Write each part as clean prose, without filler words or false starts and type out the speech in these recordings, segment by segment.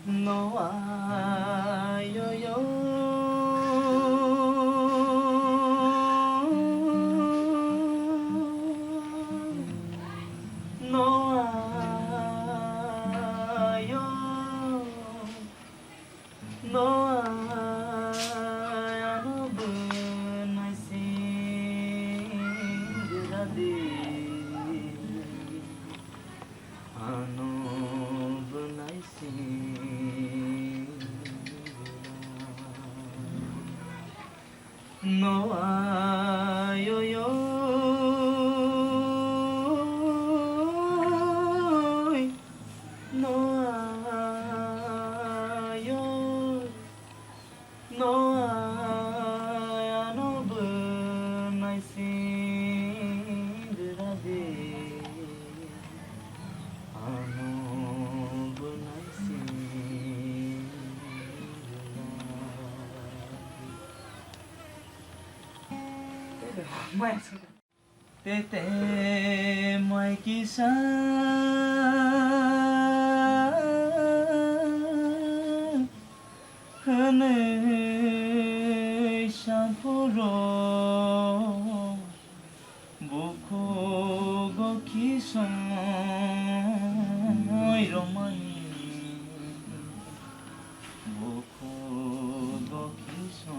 No yo no yo no ano bunai singra de ano bunai no yo no yo no ano bunai singra de ano bunai singra tete mai kisa hane shampuro buku go kisa romani buku go kisa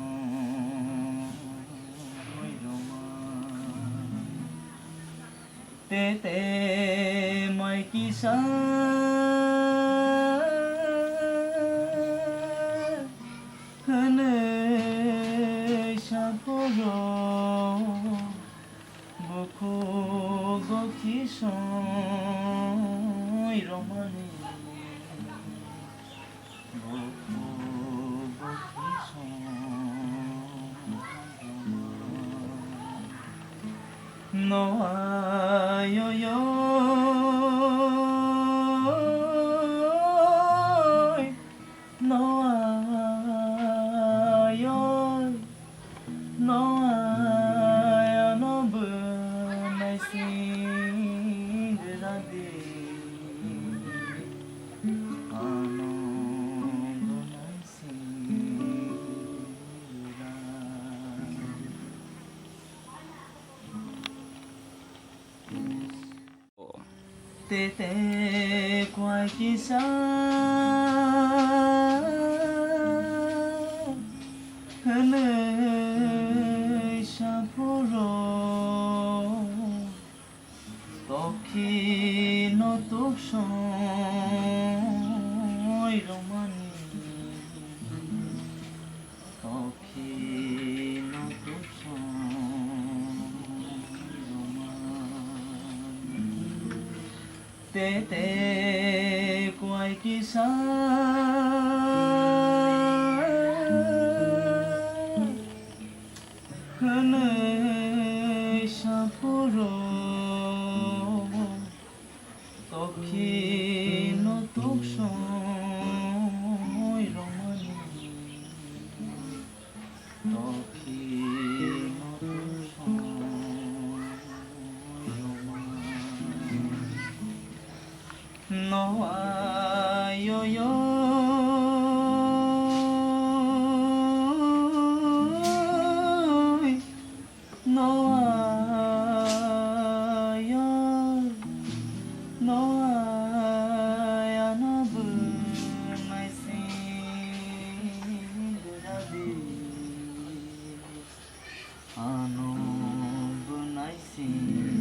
tete mai kisa hane shampuro buku go kisa romani buku go kisa no yo no yo no ano bunai singra de ano bunai singra tete quay kisa hane shampuro toki no tukso romani toki no tukso tete quay kisa hane shampuro toki no tukso romani toki no tukso no yo no yo no ano bunai singra de ano bunai singra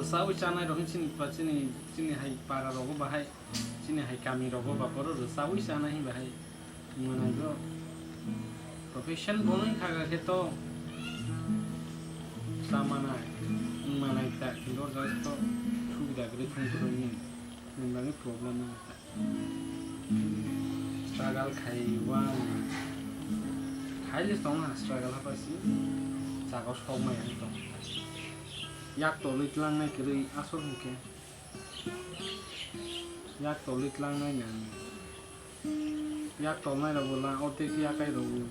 Sawi channel rohin sini hai para rogo bahai sini hai kami rogo baporo sawi channel hi bahai mana go professional bonoi khaga ke to samana mana ita kilor gas to sudah gede thung ni memang problem na struggle khaiwa khaile tong struggle apa sih sagos komai to yak tolit lang na kiri asor mungkin yak tolit lang na yang yak tolnai rok bola otek yakai rok bo